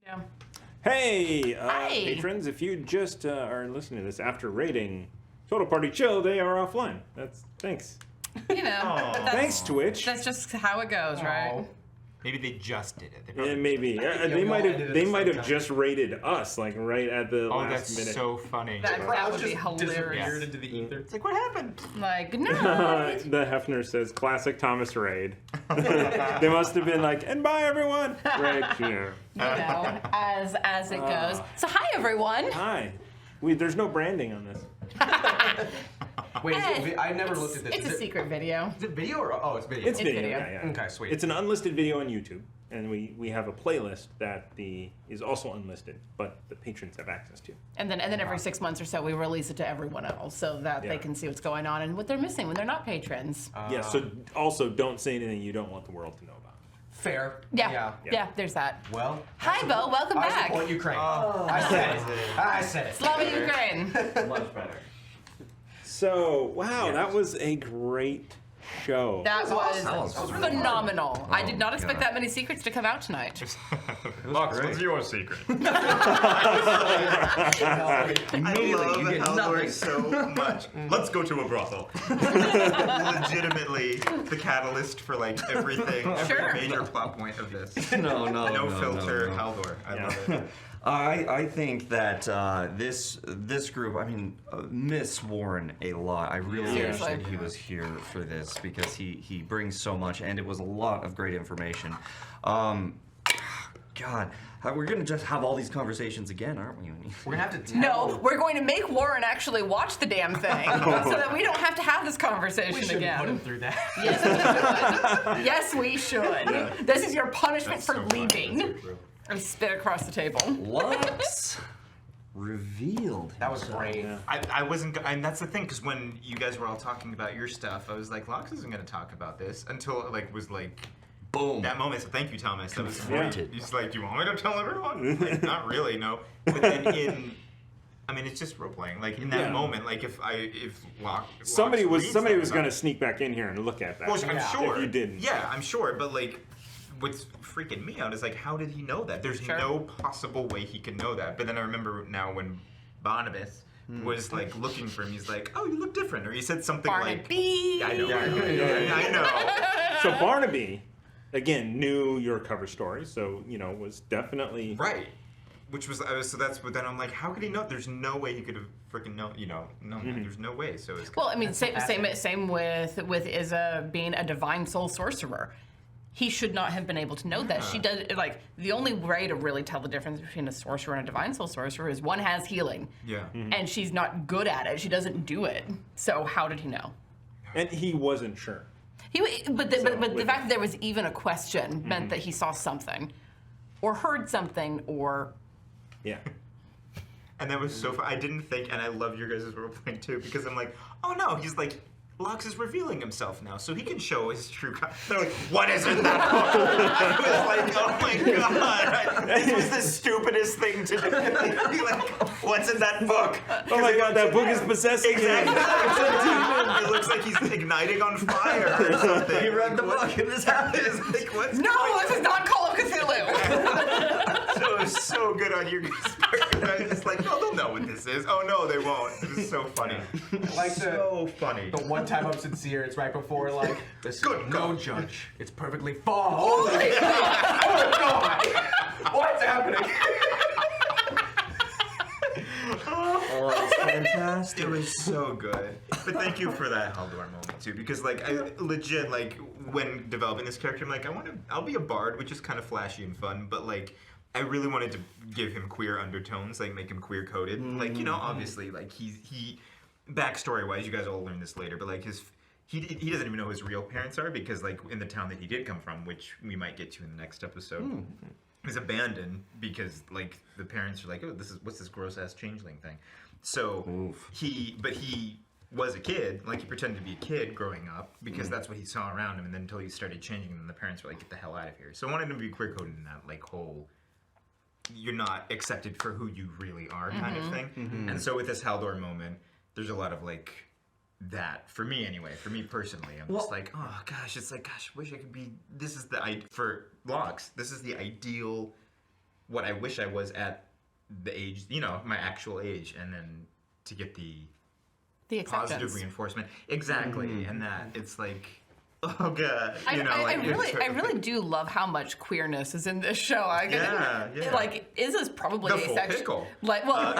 Yeah. Hey, Hi. patrons, if you just are listening to this after rating Total Party Chill, they are offline. Thanks. You know, Thanks, Twitch. that's just how it goes, right? Maybe they just did it. Yeah, maybe. think They we might all have. did it They at the might same have time. just rated us, like right at the Oh, last that's minute. so funny. That would be Disappeared hilarious. into the ether. It's like, what happened? Like, no. The Hefner says, "Classic Thomas Raid." They must have been like, "And bye, everyone." Right here. You know, as it goes. So hi everyone. Hi. There's no branding on this. Wait, Hey, I never looked at this. It's Is a secret video. Is it video or it's video? It's video. video. Yeah. Okay, sweet. It's an unlisted video on YouTube, and we have a playlist that is also unlisted, but the patrons have access to. And then every 6 months or so we release it to everyone else so that Yeah. they can see what's going on and what they're missing when they're not patrons. Yeah. So also don't say anything you don't want the world to know about. Fair. Yeah. There's that. Well. Hi Bo, welcome I back. support Ukraine. I said it. I said it. Slava Ukraine. Much better. So wow, that was a great show. That was awesome. phenomenal. I did not expect that many secrets to come out tonight. Lux, what's your secret? I love you get Haldor nothing. so much. Let's go to a brothel. Legitimately the catalyst for like everything, Sure. every major plot point of this. No Filter Haldor. I love it. I think that this group, I mean, miss Warren a lot. I really wish Seriously. that he was here for this because he brings so much, and it was a lot of great information. God, we're gonna just have all these conversations again, aren't we? We're gonna have to tell. No, we're going to make Warren actually watch the damn thing so that we don't have to have this we conversation shouldn't again. put him through that. Yes, we should. Yes, we should. This is your punishment for leaving. And spit across the table. Lux revealed. That was great. Yeah. I wasn't, and that's the thing, because when you guys were all talking about your stuff, I was like, Lux isn't going to talk about this until it like was like Boom. that moment. So thank you, Thomas. That was Confronted. great. He's like, do you want me to tell everyone? Like, not really, no. But then I mean, it's just role playing. Like in that Yeah. moment, like if Lux Somebody was reads that going about- to sneak back in here and look at that. Well, I'm Yeah. sure. If you didn't. Yeah, I'm sure. But like, what's freaking me out is like, how did he know that? There's Sure. no possible way he could know that. But then I remember now when Barnabas was like looking for him, he's like, "Oh, you look different," or he said something like, Barnaby. "I know, Yeah. I know." So Barnaby, again, knew your cover story, so was definitely Right. Which was so that's. But then I'm like, how could he know? There's no way he could have freaking known. No, there's no way. So it's Well, I mean, same with Izza being a divine soul sorcerer. He should not have been able to know that. She does, like, the only way to really tell the difference between a sorcerer and a divine soul sorcerer is one has healing. yeah. And she's not good at it. She doesn't do it. So how did he know? and he wasn't sure. But the fact that there was even a question meant that he saw something, or heard something, or Yeah. And that was so fun. I didn't think, and I love your guys' role playing too, because I'm like, oh no, he's like, Lux is revealing himself now, so he can show his true color. They're like, what is in that book? I was like, oh my god, this was the stupidest thing to do. Be like, what's in that book? Oh my God, that book is possessing Exactly. you. It looks like he's igniting on fire or something. He read the book and this happens. Like, what's no, this is not Call of Cthulhu. So it was so good on your guys' part. I was just like, no, they'll know what this is. Oh no, they won't. It was so funny. Like So funny. the one time I'm sincere, it's right before like this. Good no God. judge. It's perfectly fine. Oh my god! Oh god! What's happening? Oh, it's fantastic. It was so good. But thank you for that Haldor moment too, because like I legit like when developing this character, I'm like, I'll be a bard, which is kind of flashy and fun, but like I really wanted to give him queer undertones, like make him queer coded. Like, obviously like he backstory wise, you guys all learn this later, but like he doesn't even know who his real parents are, because like in the town that he did come from, which we might get to in the next episode. Is abandoned because like the parents are like, oh, what's this gross ass changeling thing. So he was a kid, like he pretended to be a kid growing up because that's what he saw around him, and then until he started changing, and then the parents were like, get the hell out of here. So I wanted him to be queer coded in that like whole you're not accepted for who you really are kind of thing. And so with this Haldor moment, there's a lot of like that for me anyway. For me personally, I'm just like, oh gosh, it's like, gosh, I wish I could be. This is for Lux. This is the ideal what I wish I was at the age, my actual age, and then to get the acceptance. positive reinforcement. Exactly. And that it's like, oh god, I really do love how much queerness is in this show. Yeah. Like, Izza's probably The full asexual. pickle. Like, well,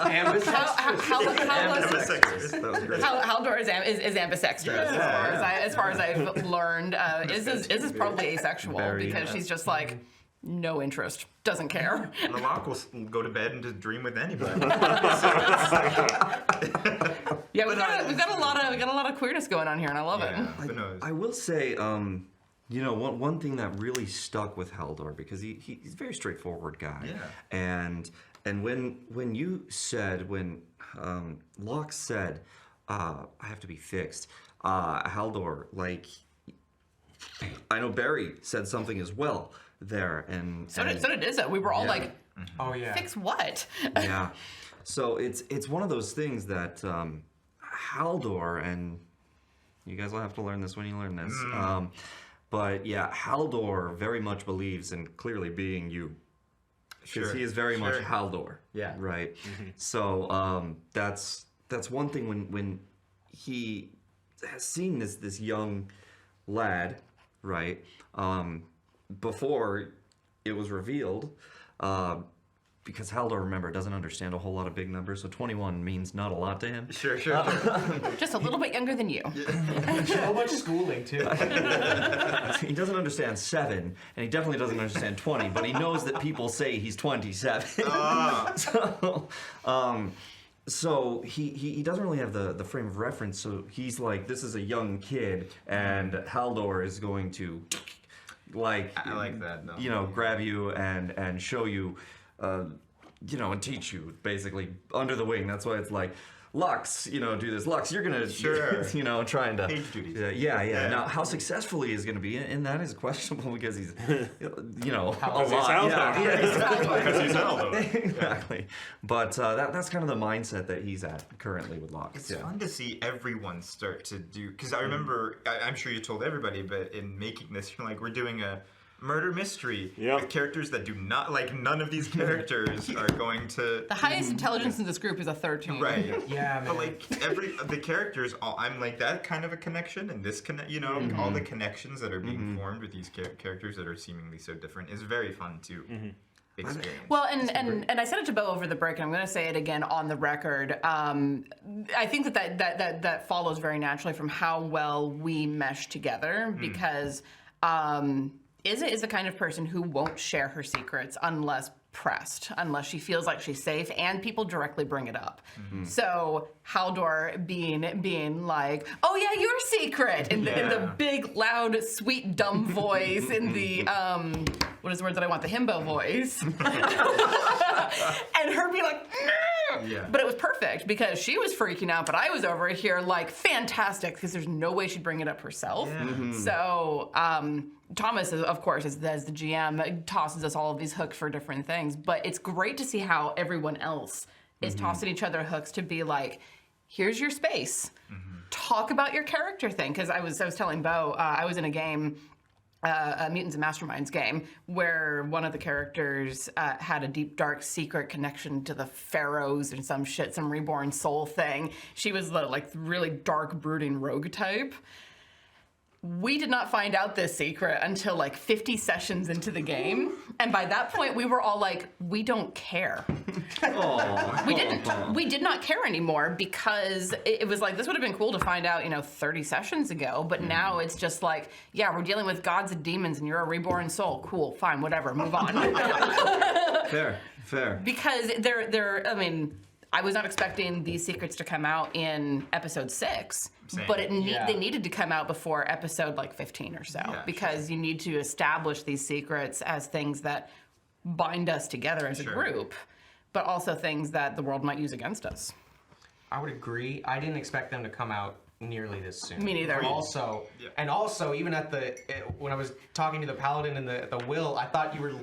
Ambisextrous. That was great. Haldor is ambisextrous as far as I've learned. Izza's probably asexual Very, because she's just like no interest, doesn't care. And the lock will go to bed and just dream with anybody. Yeah, we've got a lot of queerness going on here, and I love it. Who knows? I will say, one thing that really stuck with Haldor, because he's a very straightforward guy. Yeah. And when you said, when Locke said, I have to be fixed, Haldor, like, I know Barry said something as well there, and So did Izza. We were all like, Oh yeah. fix what? yeah. So it's one of those things that Haldor, and you guys will have to learn this when you learn this. But yeah, Haldor very much believes in clearly being you. Because Sure, he is very much sure. Haldor. Yeah. Right. So that's one thing when he has seen this young lad, right? Before it was revealed, because Haldor, remember, doesn't understand a whole lot of big numbers, so 21 means not a lot to him. Sure. Just a little bit younger than you. So much schooling too. He doesn't understand 7, and he definitely doesn't understand 20, but he knows that people say he's 27. So he doesn't really have the frame of reference, so he's like, this is a young kid, and Haldor is going to, like, I like that, though. grab you and show you, and teach you, basically, under the wing. That's why it's like, Lux, do this. Lux, you're gonna, Sure. trying to. Page duties. Yeah. Now, how successful he is gonna be in that is questionable because he's, a lot. Because he's Haldor. Exactly. But that's kind of the mindset that he's at currently with Locke. It's fun to see everyone start to do, because I remember, I'm sure you told everybody, but in making this, you're like, we're doing a murder mystery with characters that do not, like, none of these characters are going to... The highest intelligence in this group is a 13. Right. Yeah, man. But, like, the characters, I'm like, that kind of a connection, and this all the connections that are being formed with these characters that are seemingly so different is very fun to experience. Well, and I said it to Bo over the break, and I'm going to say it again on the record. I think that follows very naturally from how well we mesh together, because Izza is the kind of person who won't share her secrets unless pressed, unless she feels like she's safe and people directly bring it up. So Haldor being like, oh yeah, your secret, in the big, loud, sweet, dumb voice, in the what is the word that I want? The himbo voice. And her being like, Yeah. But it was perfect because she was freaking out, but I was over here like, fantastic, because there's no way she'd bring it up herself. So Thomas, of course, as the GM, tosses us all of these hooks for different things, but it's great to see how everyone else is tossing each other hooks to be like, here's your space. Talk about your character thing. Because I was telling Bo, I was in a game, a Mutants and Masterminds game, where one of the characters had a deep, dark, secret connection to the pharaohs and some shit, some reborn soul thing. She was the like really dark, brooding rogue type. We did not find out this secret until like 50 sessions into the game. And by that point, we were all like, we don't care. We didn't. We did not care anymore because it was like, this would have been cool to find out, 30 sessions ago. But now it's just like, yeah, we're dealing with gods and demons and you're a reborn soul. Cool, fine, whatever, move on. Fair. Because I was not expecting these secrets to come out in episode 6, but they needed to come out before episode like 15 or so, because you need to establish these secrets as things that bind us together as a group, but also things that the world might use against us. I would agree. I didn't expect them to come out nearly this soon. Me neither. And also, even at when I was talking to the paladin and the will, I thought you were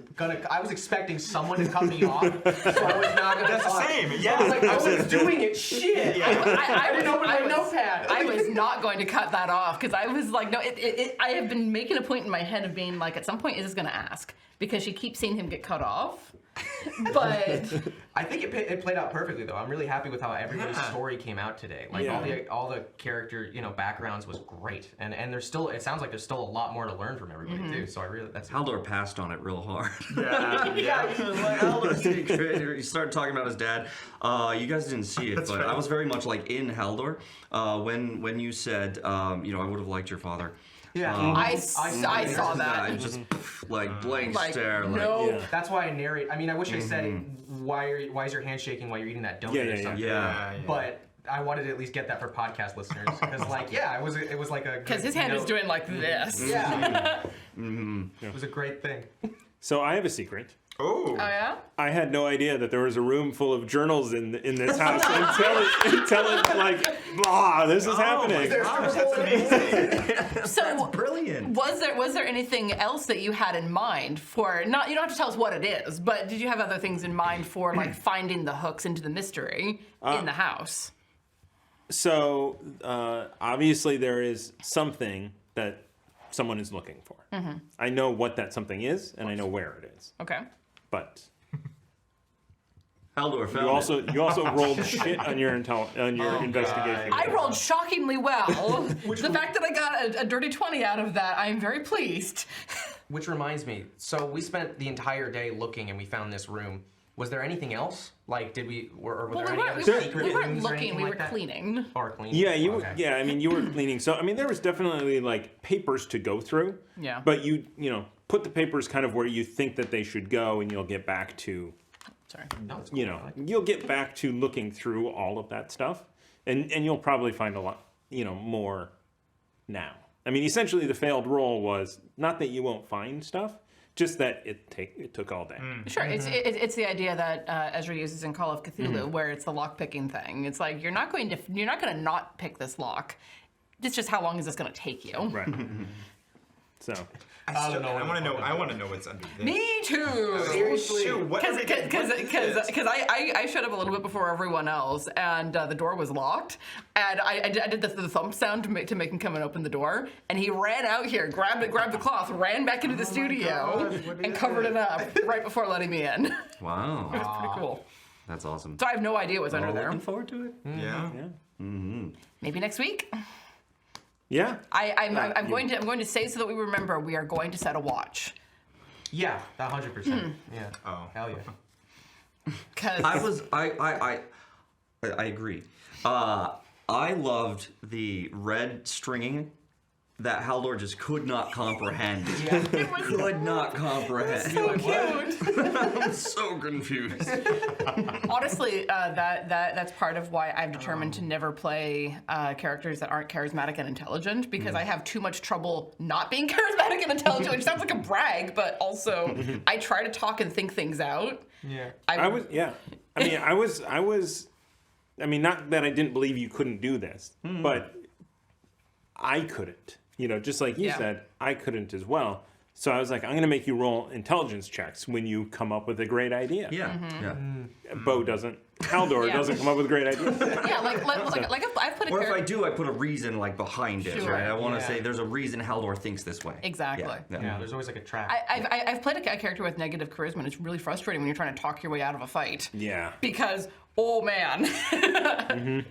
I was expecting someone to cut me off, so I was not gonna. That's the same. Yeah. I was like, I was doing it. Shit. I didn't open my notepad. I was not going to cut that off because I was like, no. I have been making a point in my head of being like, at some point, is this going to ask? because she keeps seeing him get cut off. But I think it played out perfectly though. I'm really happy with how everybody's story came out today. Like all the character backgrounds was great, and there's still, it sounds like there's still a lot more to learn from everybody too. So I really Haldor passed on it real hard. Yeah. He was like, Haldor's secret. He started talking about his dad. You guys didn't see it, but I was very much like in Haldor when you said, I would have liked your father. Yeah, I saw that. Just like blank stare. No. Yeah. That's why I narrate. I mean, I wish I said why is your hand shaking while you're eating that donut or something. Yeah. But I wanted to at least get that for podcast listeners because, it was like a Because his hand is doing like this. Yeah. It was a great thing. So I have a secret. Oh. Oh yeah? I had no idea that there was a room full of journals in this house until it like, blah, this is happening. Gosh, that's amazing. So Brilliant. was there anything else that you had in mind for, not, you don't have to tell us what it is, but did you have other things in mind for like finding the hooks into the mystery in the house? So obviously there is something that someone is looking for. I know what that something is, and I know where it is. Okay. But Haldor found you also rolled shit on your investigation. I rolled shockingly well. The fact that I got a dirty 20 out of that, I am very pleased. Which reminds me, so we spent the entire day looking and we found this room. Was there anything else? Like, were there any other secret we weren't rooms or looking, anything we like were that? cleaning. Or cleaning? Yeah, Okay. I mean, you were cleaning. So, I mean, there was definitely like papers to go through. Yeah. But you put the papers kind of where you think that they should go, and you'll get back to, Sorry. No, it's cool. I like it. you'll get back to looking through all of that stuff, and you'll probably find a lot, more now. I mean, essentially, the failed roll was not that you won't find stuff, just that it took all day. Sure, it's the idea that Ezra uses in Call of Cthulhu, where it's the lock picking thing. It's like you're not going to not pick this lock. It's just how long is this going to take you? Right. So. I want to know what's under this. Me too. Seriously, what? Because I showed up a little bit before everyone else, and the door was locked, and I did the thump sound to make him come and open the door, and he ran out here, grabbed the cloth, ran back into the studio, and covered it up right before letting me in. It Wow. was pretty cool. That's awesome. So I have no idea what's under there. Looking forward to it. Yeah. Maybe next week. Yeah. I'm going to say so that we remember. We are going to set a watch. Yeah, 100%. Yeah. Oh. Hell yeah. Because I agree. I loved the red stringing that Haldor just could not comprehend. Could not comprehend. so cute. I'm so confused. Honestly, that's part of why I've determined to never play characters that aren't charismatic and intelligent, because I have too much trouble not being charismatic and intelligent, which sounds like a brag, but also I try to talk and think things out. Yeah. I mean, not that I didn't believe you couldn't do this, but I couldn't. Just like you said, I couldn't as well. So I was like, I'm going to make you roll intelligence checks when you come up with a great idea. Yeah. Yeah. Bo doesn't. Haldor doesn't come up with great ideas. Yeah, like I've put a Or if character. I do, I put a reason behind it, Sure. right? I want to Yeah. say there's a reason Haldor thinks this way. Exactly. Yeah, there's always like a trap. I've played a character with negative charisma, and it's really frustrating when you're trying to talk your way out of a fight. Yeah. Because, oh man,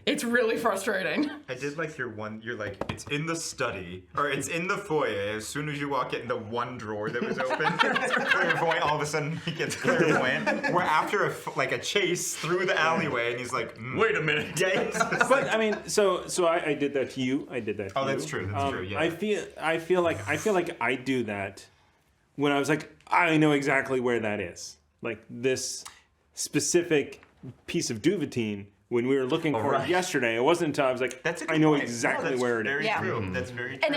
it's really frustrating. I did like you're like, it's in the study, or it's in the foyer. As soon as you walk in, the one drawer that was open, clairvoyant, all of a sudden he gets clairvoyant. We're after a chase through the alleyway, and he's like, Wait a minute. yeah. But I mean, so I did that to you. I did that to you. Oh, that's true. That's true. Yeah. I feel like I do that when I was like, I know exactly where that is. Like this specific piece of Duvetine, when we were looking for it yesterday, it wasn't until I was like, That's a good I know point. exactly that's where it is. very Yeah. true. That's very true.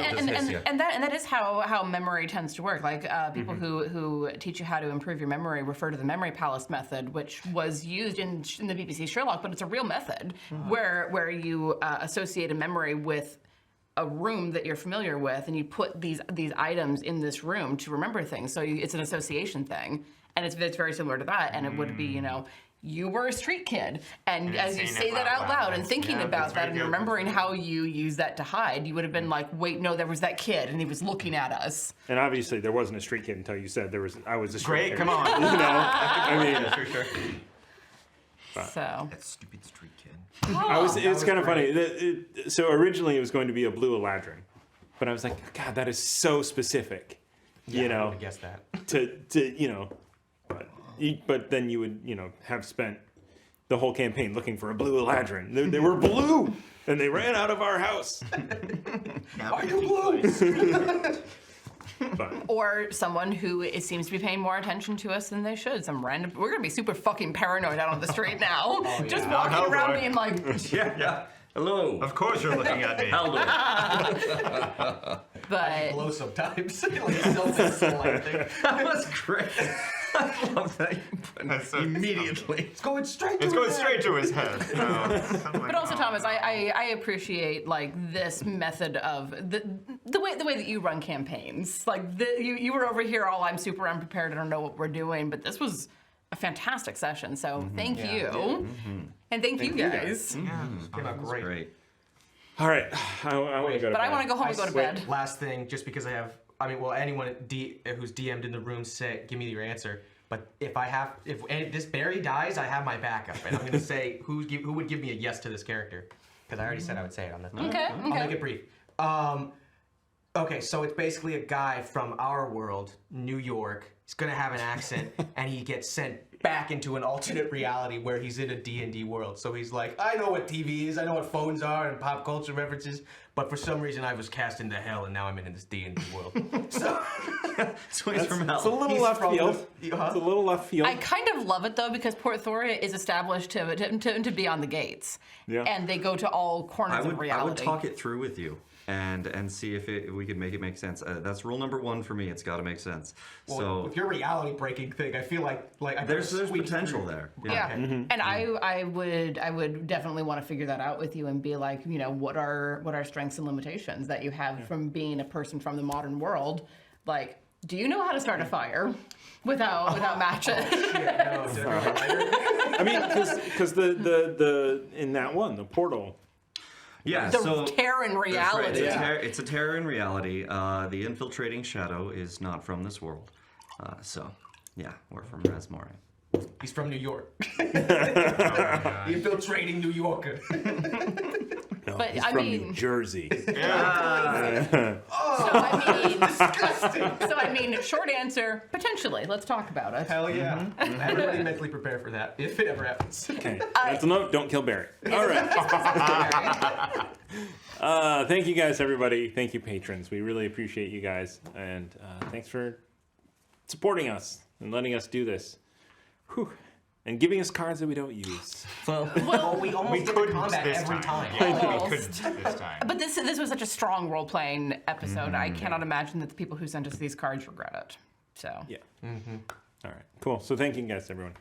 And that is how memory tends to work. Like people who teach you how to improve your memory refer to the memory palace method, which was used in the BBC Sherlock, but it's a real method where you associate a memory with a room that you're familiar with, and you put these items in this room to remember things. So it's an association thing, and it's very similar to that. And it would be you were a street kid. And as you saying say it that out loud and thinking Yeah, about that's that very and good. remembering how you use that to hide, you would have been like, wait, no, there was that kid and he was looking at us. And obviously, there wasn't a street kid until you said I was a street Great, kid. come on. You know, I mean, For sure. So, That stupid street kid. it's kind of funny. So originally, it was going to be a blue Eladrin, but I was like, God, that is so specific. You I know, would have guessed that. to you know, but then you would have spent the whole campaign looking for a blue Eladrin. They were blue, and they ran out of our house. Are you blue? But or someone who seems to be paying more attention to us than they should. We're gonna be super fucking paranoid out on the street now. Just yeah. walking Oh, around boy. being like, Yeah. Hello. Of course you're looking at me. Haldor. but Glow sometimes. Like a self-insulating thing. That was great. I love that you put That's so- immediately. It's going straight to It's his going head. straight to his head. You know? I'm like, But also, oh, Thomas, no. I appreciate like this method of the way that you run campaigns. Like you were over here all I'm super unprepared. I don't know what we're doing, but this was a fantastic session. So thank you, and thank you guys. Came out great. Great. all right, I want to go to But I bed. want to go home and go to bed. Last thing, just because anyone who's DM'd in the room, give me your answer. But if this Barry dies, I have my backup, and I'm gonna say who would give me a yes to this character, because I already said I would say it on the. Okay. I'll make it brief. Okay, so it's basically a guy from our world, New York. He's gonna have an accent, and he gets sent back into an alternate reality where he's in a D&D world. So he's like, I know what TV is, I know what phones are, and pop culture references, but for some reason I was cast into hell, and now I'm in this D&D world. So So he's from It's a hell. little He's left from field. huh? It's a little left field. I kind of love it though because Port Thoria is established to be on the gates, Yeah. and they go to all corners I of would reality. talk it through with you and see if we could make it make sense. That's rule number 1 for me. It's got to make sense. Well, So with your reality breaking thing, I feel like I there's squeaked potential through. there. Yeah, Okay. and I would definitely want to figure that out with you and be like, what are strengths and limitations that you have from being a person from the modern world? Like, do you know how to start a fire without matches? Yeah, no, I mean, because the in that one, the portal. Yeah. The so Terran that's right. reality. It's a terror in reality. The infiltrating shadow is not from this world. So yeah, we're from Resmoring. He's from New York. The infiltrating New Yorker. No, But, he's I from mean- New Jersey. So I mean, short answer, potentially. Let's talk about it. Hell yeah. Everybody mentally prepare for that, if it ever happens. Okay. That's a note. Don't kill Barry. All right. Thank you guys, everybody. Thank you, patrons. We really appreciate you guys, and thanks for supporting us and letting us do this. Whew. And giving us cards that we don't use. Well, we almost get to couldn't combat this every time. Yeah, Almost. we couldn't this time. But this was such a strong role playing episode. I cannot imagine that the people who sent us these cards regret it. So Yeah. All right. Cool. So thank you guys, everyone.